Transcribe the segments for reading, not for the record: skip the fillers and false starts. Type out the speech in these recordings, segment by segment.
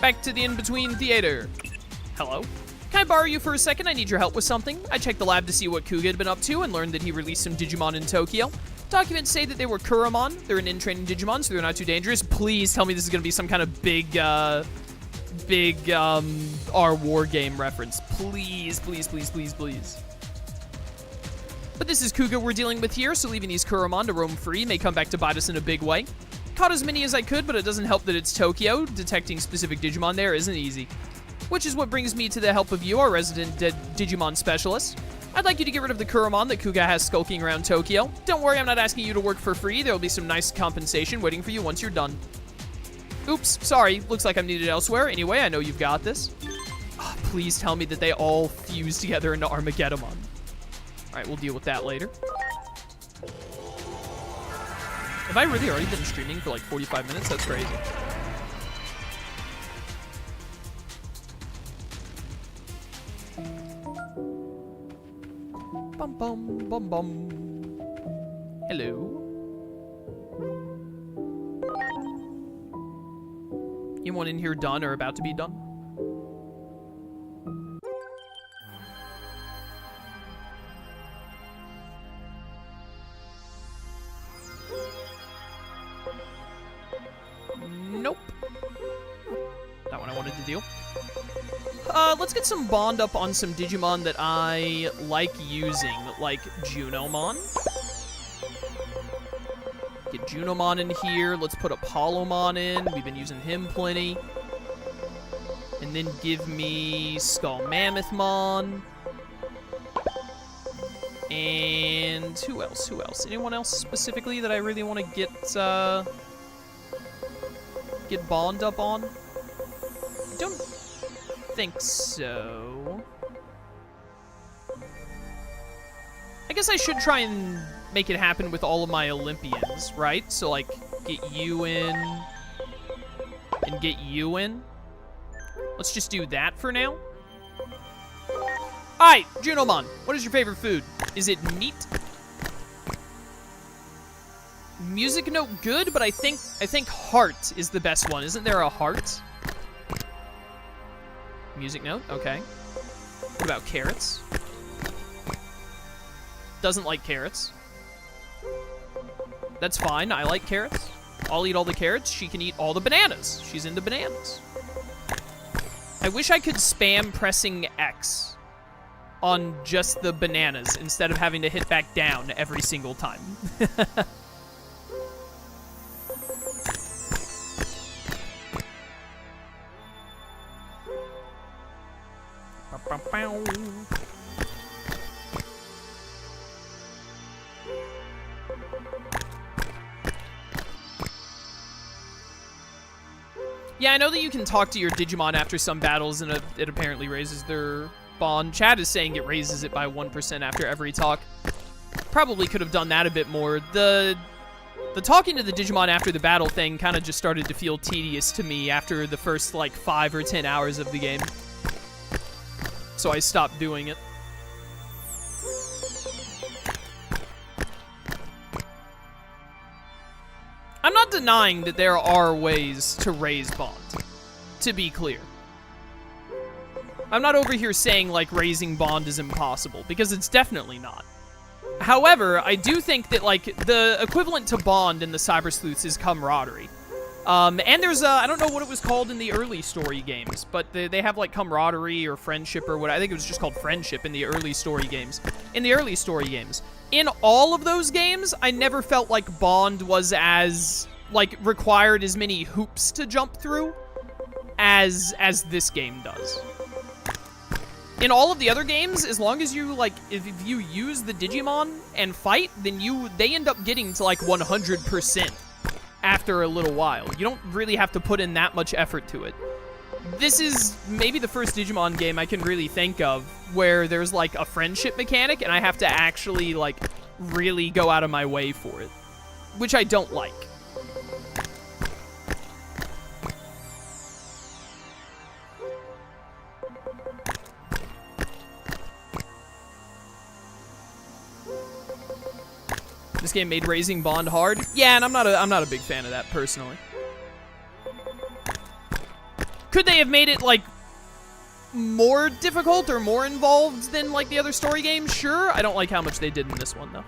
Back to the in-between theater. Hello. Can I borrow you for a second? I need your help with something. I checked the lab to see what Kuga had been up to and learned that he released some Digimon in Tokyo. Documents say that they were Kuramon. They're an in-training Digimon, so they're not too dangerous. Please tell me this is going to be some kind of big our war game reference. Please, please, please, please, please. But this is Kuga we're dealing with here, so leaving these Kuramon to roam free may come back to bite us in a big way. Caught as many as I could, but it doesn't help that it's Tokyo. Detecting specific Digimon there isn't easy. Which is what brings me to the help of you, our resident Digimon specialist. I'd like you to get rid of the Kuramon that Kuga has skulking around Tokyo. Don't worry, I'm not asking you to work for free. There will be some nice compensation waiting for you once you're done. Oops, sorry. Looks like I'm needed elsewhere. Anyway, I know you've got this. Oh, please tell me that they all fuse together into Armageddon. All right, we'll deal with that later. Have I really already been streaming for like 45 minutes? That's crazy. Bum bum bum bum. Hello. Anyone in here done or about to be done? Nope. Not what I wanted to do. Let's get some bond up on some Digimon that I like using, like Junomon. Get Junomon in here. Let's put Apollomon in. We've been using him plenty. And then give me Skull Mammothmon. And who else? Who else? Anyone else specifically that I really want to get bond up on? Don't think so. I guess I should try and make it happen with all of my Olympians, right? So, like, get you in and get you in. Let's just do that for now. Alright, Junomon, what is your favorite food? Is it meat? Music note good, but I think heart is the best one. Isn't there a heart? Music note, okay. What about carrots? Doesn't like carrots. That's fine, I like carrots. I'll eat all the carrots, she can eat all the bananas. She's into bananas. I wish I could spam pressing X on just the bananas instead of having to hit back down every single time. Yeah, I know that you can talk to your Digimon after some battles, and it apparently raises their bond. Chad is saying it raises it by 1% after every talk. Probably could have done that a bit more. The talking to the Digimon after the battle thing kind of just started to feel tedious to me after the first, like, 5 or 10 hours of the game. So I stopped doing it. I'm not denying that there are ways to raise bond, to be clear. I'm not over here saying, like, raising bond is impossible, because it's definitely not. However, I do think that, like, the equivalent to bond in the Cyber Sleuths is camaraderie. And there's, I don't know what it was called in the early story games, but they have, like, camaraderie or friendship or what. I think it was just called friendship in the early story games. In all of those games, I never felt like bond was as, like, required as many hoops to jump through as this game does. In all of the other games, as long as you, like, if you use the Digimon and fight, then they end up getting to, like, 100%. After a little while. You don't really have to put in that much effort to it. This is maybe the first Digimon game I can really think of where there's, like, a friendship mechanic and I have to actually, like, really go out of my way for it. Which I don't like. This game made raising bond hard. Yeah, and I'm not a big fan of that personally. Could they have made it, like, more difficult or more involved than, like, the other story games? Sure. I don't like how much they did in this one, though.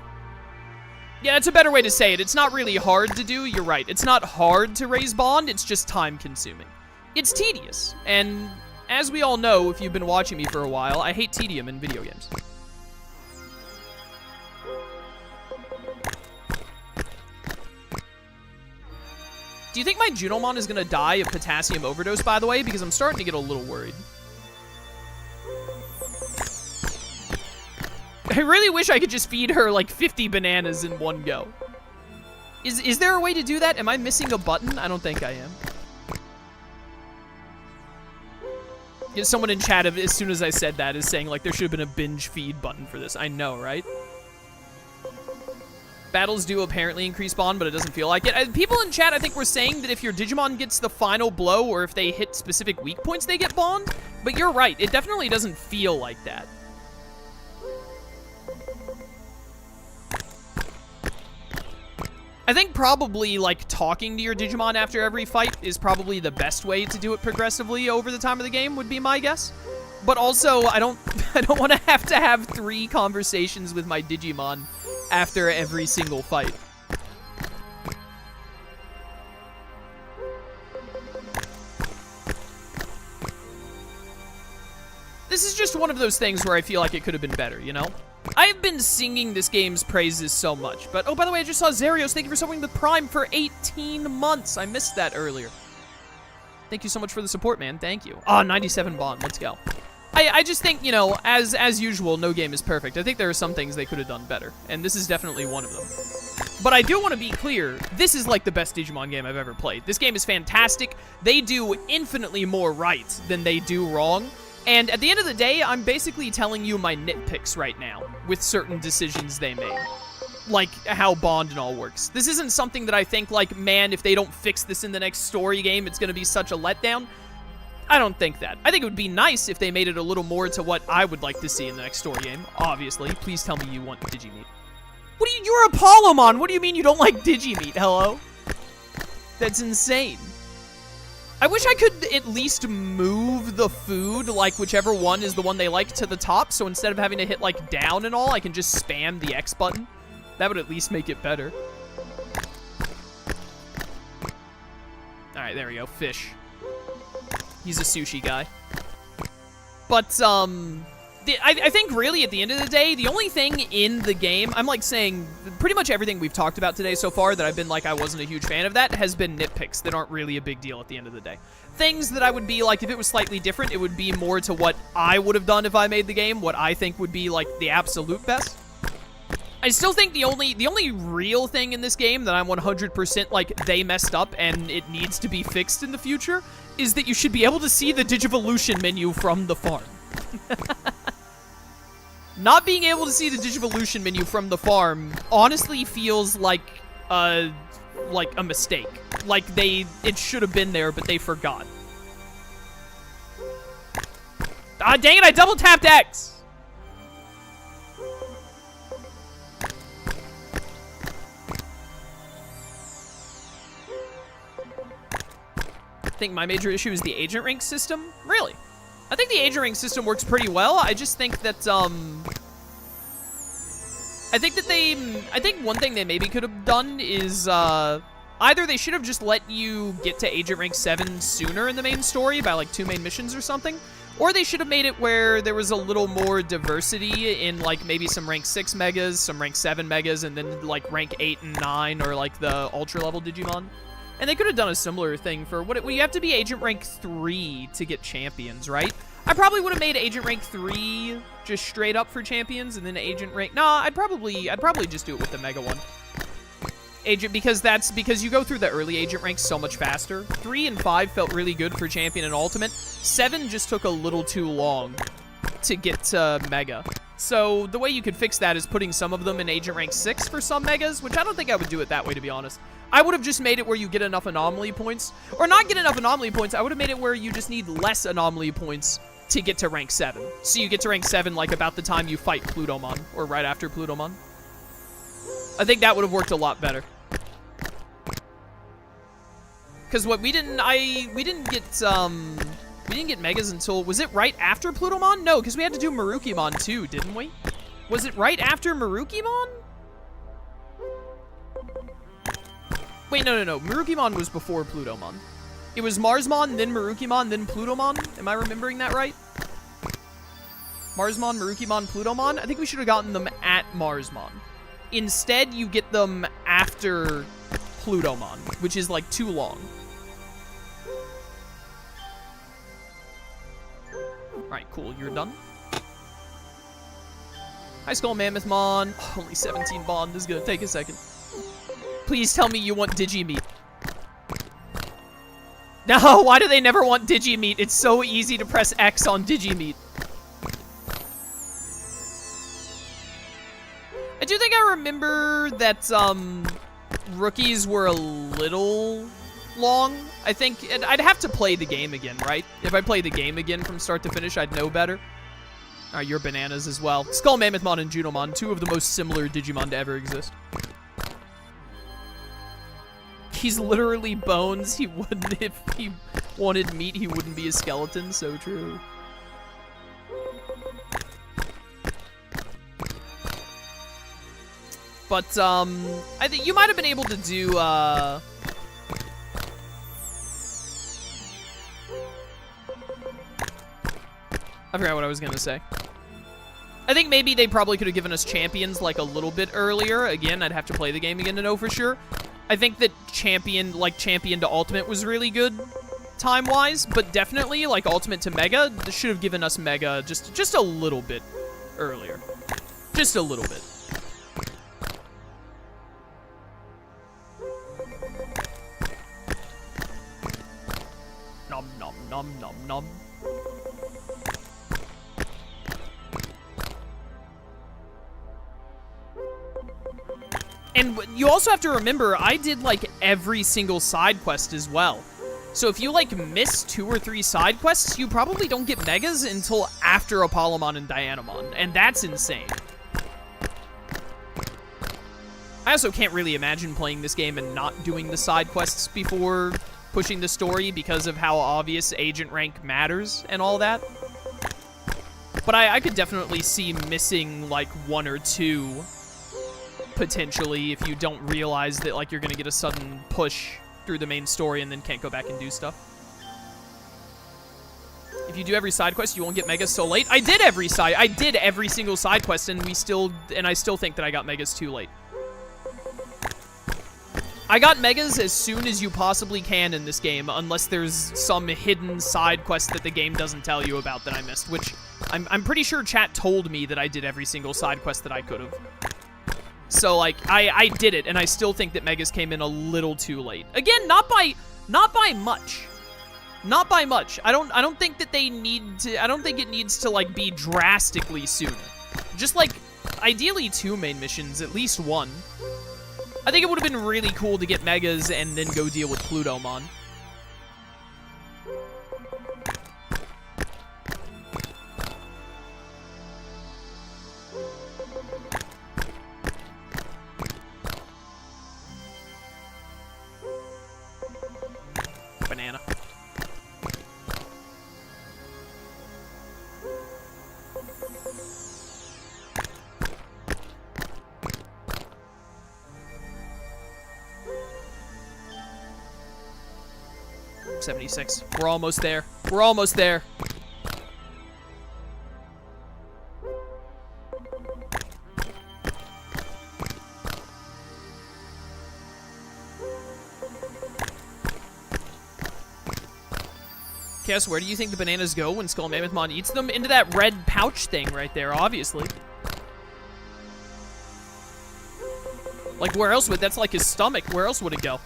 Yeah, it's a better way to say it. It's not really hard to do. You're right. It's not hard to raise bond. It's just time-consuming. It's tedious. And as we all know, if you've been watching me for a while, I hate tedium in video games. Do you think my Junomon is going to die of potassium overdose, by the way? Because I'm starting to get a little worried. I really wish I could just feed her, like, 50 bananas in one go. Is there a way to do that? Am I missing a button? I don't think I am. Yeah, someone in chat, as soon as I said that, is saying, like, there should have been a binge feed button for this. I know, right? Battles do apparently increase bond, but it doesn't feel like it. People in chat, I think, were saying that if your Digimon gets the final blow or if they hit specific weak points, they get bond. But you're right. It definitely doesn't feel like that. I think probably, like, talking to your Digimon after every fight is probably the best way to do it progressively over the time of the game, would be my guess. But also, I don't want to have 3 conversations with my Digimon after every single fight. This is just one of those things where I feel like it could have been better, you know? I've been singing this game's praises so much, but oh, by the way, I just saw Zarios. Thank you for subbing with Prime for 18 months. I missed that earlier. Thank you so much for the support, man. Thank you. Ah, 97 bond. Let's go. I just think, you know, as usual, no game is perfect. I think there are some things they could have done better, and this is definitely one of them. But I do want to be clear, this is like the best Digimon game I've ever played. This game is fantastic. They do infinitely more right than they do wrong. And at the end of the day, I'm basically telling you my nitpicks right now with certain decisions they made. Like how bond and all works. This isn't something that I think, like, man, if they don't fix this in the next story game, it's going to be such a letdown. I don't think that. I think it would be nice if they made it a little more to what I would like to see in the next story game, obviously. Please tell me you want Digimeat. What do you- You're a Pollomon! What do you mean you don't like Digimeat? Hello? That's insane. I wish I could at least move the food, like whichever one is the one they like, to the top, so instead of having to hit, like, down and all, I can just spam the X button. That would at least make it better. Alright, there we go. Fish. He's a sushi guy. But, I think really at the end of the day, the only thing in the game, I'm like saying pretty much everything we've talked about today so far that I've been like I wasn't a huge fan of that has been nitpicks that aren't really a big deal at the end of the day. Things that I would be like, if it was slightly different, it would be more to what I would have done if I made the game, what I think would be like the absolute best. I still think the only real thing in this game that I'm 100% like they messed up and it needs to be fixed in the future is that you should be able to see the Digivolution menu from the farm. Not being able to see the Digivolution menu from the farm honestly feels like a mistake. Like it should have been there, but they forgot. Ah, dang it, I double tapped X! I think my major issue is the agent rank system. Really? I think the agent rank system works pretty well. I just think that, I think one thing they maybe could have done is, either they should have just let you get to agent rank 7 sooner in the main story by, like, 2 main missions or something, or they should have made it where there was a little more diversity in, like, maybe some rank 6 megas, some rank 7 megas, and then, like, rank 8 and 9, or, like, the ultra-level Digimon. And they could have done a similar thing for well, you have to be agent rank 3 to get champions, right? I probably would have made agent rank 3 just straight up for champions, and then agent rank. Nah, I'd probably just do it with the mega one. Because you go through the early agent ranks so much faster. 3 and 5 felt really good for champion and ultimate. 7 just took a little too long to get to mega. So the way you could fix that is putting some of them in agent rank 6 for some megas, which I don't think I would do it that way, to be honest. I would have just made it where you get enough anomaly points. Or not get enough anomaly points, I would have made it where you just need less anomaly points to get to rank 7. So you get to rank 7 like about the time you fight Plutomon, or right after Plutomon. I think that would have worked a lot better. Because what we didn't get, We didn't get Megas until... Was it right after Plutomon? No, because we had to do Marukimon too, didn't we? Was it right after Marukimon? Wait, no. Marukimon was before Plutomon. It was Marsmon, then Marukimon, then Plutomon. Am I remembering that right? Marsmon, Marukimon, Plutomon? I think we should have gotten them at Marsmon. Instead, you get them after Plutomon, which is, like, too long. Alright, cool. You're done. High Skull Mammothmon. Oh, only 17 bond. This is gonna take a second. Please tell me you want Digimeat. No, why do they never want Digimeat? It's so easy to press X on Digimeat. I do think I remember that, rookies were a little long. I think I'd have to play the game again, right? If I play the game again from start to finish, I'd know better. Alright, you're bananas as well. Skull Mammothmon and Junomon, two of the most similar Digimon to ever exist. He's literally bones. He wouldn't, if he wanted meat, he wouldn't be a skeleton. So true. But, I think you might have been able to do, I forgot what I was gonna say. I think maybe they probably could have given us champions, like, a little bit earlier. Again, I'd have to play the game again to know for sure. I think that champion to ultimate was really good time-wise, but definitely, like, ultimate to mega, they should have given us mega just a little bit earlier. Just a little bit. Nom nom nom nom nom. And you also have to remember, I did, like, every single side quest as well. So if you, like, miss 2 or 3 side quests, you probably don't get Megas until after Apollomon and Dianamon. And that's insane. I also can't really imagine playing this game and not doing the side quests before pushing the story because of how obvious agent rank matters and all that. But I could definitely see missing, like, 1 or 2... potentially, if you don't realize that, like, you're gonna get a sudden push through the main story and then can't go back and do stuff. If you do every side quest, you won't get Megas so late. I did every single side quest, and I still think that I got Megas too late. I got Megas as soon as you possibly can in this game, unless there's some hidden side quest that the game doesn't tell you about that I missed, which I'm pretty sure chat told me that I did every single side quest that I could have. So, like, I did it, and I still think that Megas came in a little too late. Again, not by much. Not by much. I don't think that they need to, I don't think it needs to, like, be drastically sooner. Just, like, ideally 2 main missions, at least 1. I think it would have been really cool to get Megas and then go deal with Plutomon. Banana. $76. We're almost there. We're almost there. Guess where do you think the bananas go when Skull Mammothmon eats them? Into that red pouch thing right there, obviously. Like, where else would... That's like his stomach. Where else would it go?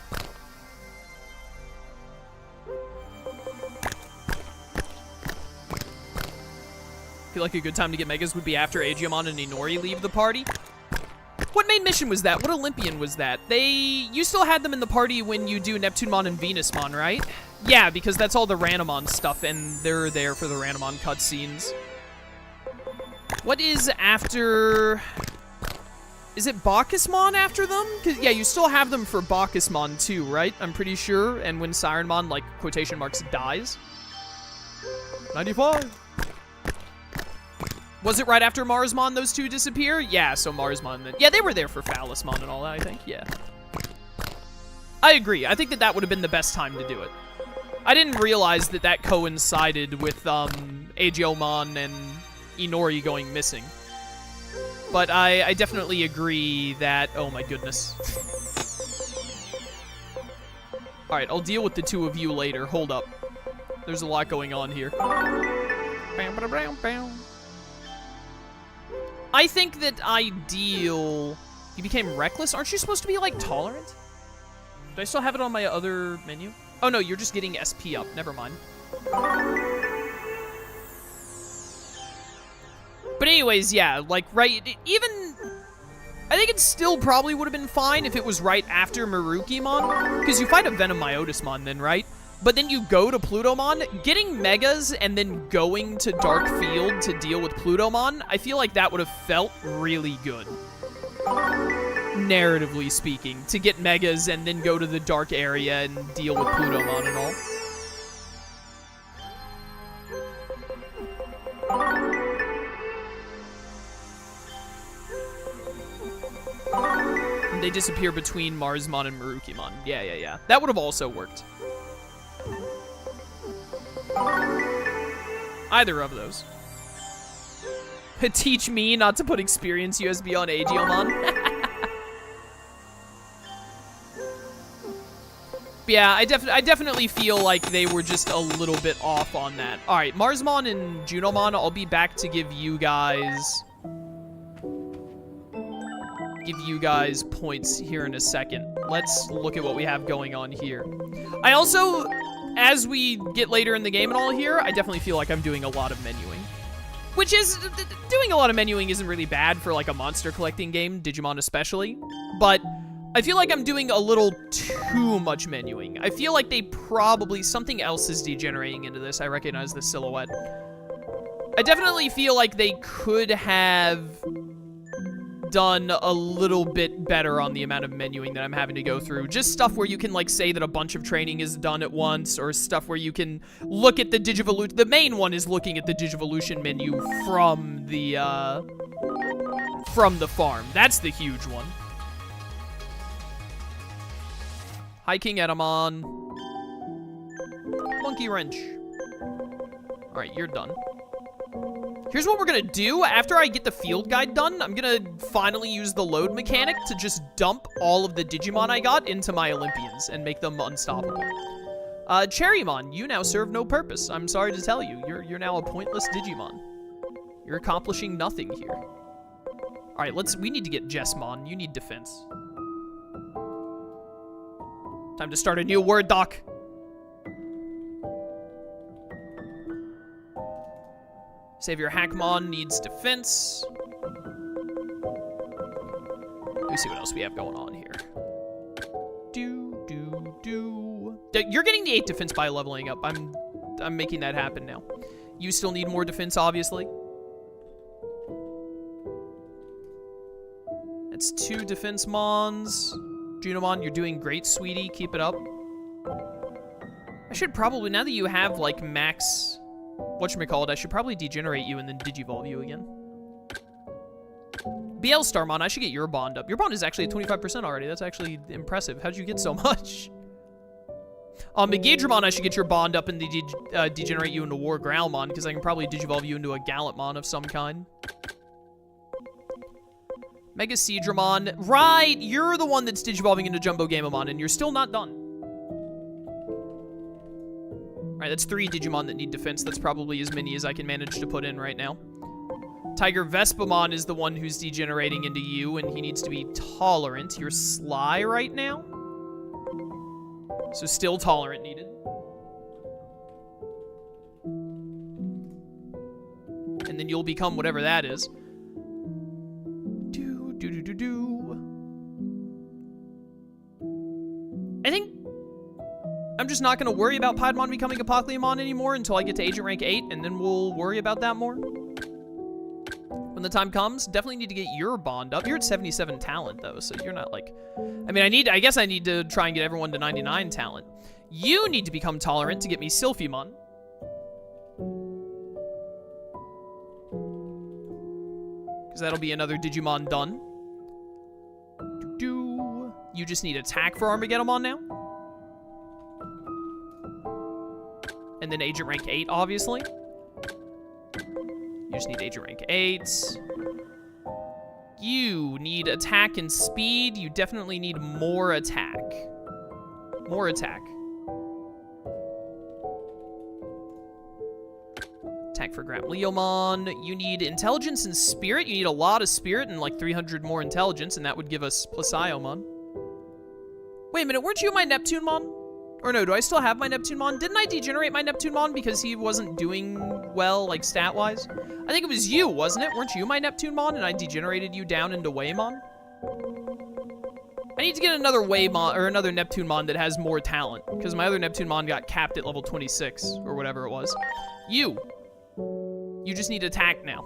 Feel like a good time to get Megas would be after Aegiomon and Inori leave the party. What main mission was that? What Olympian was that? You still had them in the party when you do Neptunemon and Venusmon, right? Yeah, because that's all the Ranamon stuff, and they're there for the Ranamon cutscenes. What is after... Is it Bacchusmon after them? 'Cause, yeah, you still have them for Bacchusmon too, right? I'm pretty sure. And when Sirenmon, like, quotation marks, dies. 95. Was it right after Marsmon those two disappear? Yeah, so Marsmon then. Yeah, they were there for Phallusmon and all that, I think. Yeah. I agree. I think that would have been the best time to do it. I didn't realize that coincided with Aegiomon and Inori going missing. But I definitely agree that... Oh my goodness. Alright, I'll deal with the two of you later. Hold up. There's a lot going on here. I think that ideal... You became reckless? Aren't you supposed to be, like, tolerant? Do I still have it on my other menu? Oh, no, you're just getting SP up. Never mind. But anyways, yeah, like, right... Even... I think it still probably would have been fine if it was right after Marukimon. Because you fight a Venom Myotismon then, right? But then you go to Plutomon, getting Megas and then going to Dark Field to deal with Plutomon, I feel like that would have felt really good. Narratively speaking, to get Megas and then go to the Dark area and deal with Plutomon and all. And they disappear between Marsmon and Marukimon. Yeah. That would have also worked. Either of those. Teach me not to put experience USB on Aegiomon. Yeah, I definitely feel like they were just a little bit off on that. All right, Marsmon and Junomon, I'll be back to give you guys points here in a second. Let's look at what we have going on here. I also, as we get later in the game and all here, I definitely feel like I'm doing a lot of menuing. Which is, doing a lot of menuing isn't really bad for like a monster collecting game, Digimon especially, but I feel like I'm doing a little too much menuing. I feel like they probably, something else is degenerating into this. I recognize the silhouette. I definitely feel like they could have done a little bit better on the amount of menuing that I'm having to go through. Just stuff where you can, like, say that a bunch of training is done at once, or stuff where you can look at the Digivolution. The main one is looking at the Digivolution menu from the farm. That's the huge one. Hi, King Adamas. Monkey Wrench. All right, you're done. Here's what we're gonna do. After I get the field guide done, I'm gonna finally use the load mechanic to just dump all of the Digimon I got into my Olympians and make them unstoppable. Cherrymon, you now serve no purpose. I'm sorry to tell you, you're now a pointless Digimon. You're accomplishing nothing here. All right, we need to get Jessmon. You need defense. Time to start a new word doc. Savior Hackmon needs defense. Let me see what else we have going on here. You're getting the 8 defense by leveling up. I'm making that happen now. You still need more defense, obviously. That's 2 defense mons. Junomon, you're doing great, sweetie. Keep it up. I should probably, now that you have, like, max... Whatchamacallit, I should probably degenerate you and then digivolve you again. BL Starmon, I should get your bond up. Your bond is actually at 25% already. That's actually impressive. How'd you get so much? Megadramon, I should get your bond up and degenerate you into War Growlmon, because I can probably digivolve you into a Gallantmon of some kind. Mega Seadramon. Right! You're the one that's digivolving into Jumbo Gamamon, and you're still not done. Alright, that's 3 Digimon that need defense. That's probably as many as I can manage to put in right now. Tiger Vespamon is the one who's degenerating into you, and he needs to be tolerant. You're Sly right now. So still tolerant needed. And then you'll become whatever that is. I think I'm just not going to worry about Piedmon becoming a Pokemon anymore until I get to Agent Rank 8, and then we'll worry about that more. When the time comes, definitely need to get your bond up. You're at 77 talent, though, so you're not, like... I mean, I guess I need to try and get everyone to 99 talent. You need to become tolerant to get me Sylphimon. because that'll be another Digimon done. You just need attack for Armageddon now. And then Agent Rank 8, obviously. You just need Agent Rank 8. You need attack and speed. You definitely need more attack. More attack. Attack for Aegiomon. You need intelligence and spirit. You need a lot of spirit and like 300 more intelligence, and that would give us Aegiomon. Wait a minute, weren't you my Neptunemon? Or no, do I still have my Neptunemon? Didn't I degenerate my Neptunemon because he wasn't doing well, like, stat-wise? I think it was you, wasn't it? Weren't you my Neptunemon and I degenerated you down into Waymon? I need to get another Waymon, or another Neptunemon that has more talent, because my other Neptunemon got capped at level 26, or whatever it was. You just need attack now.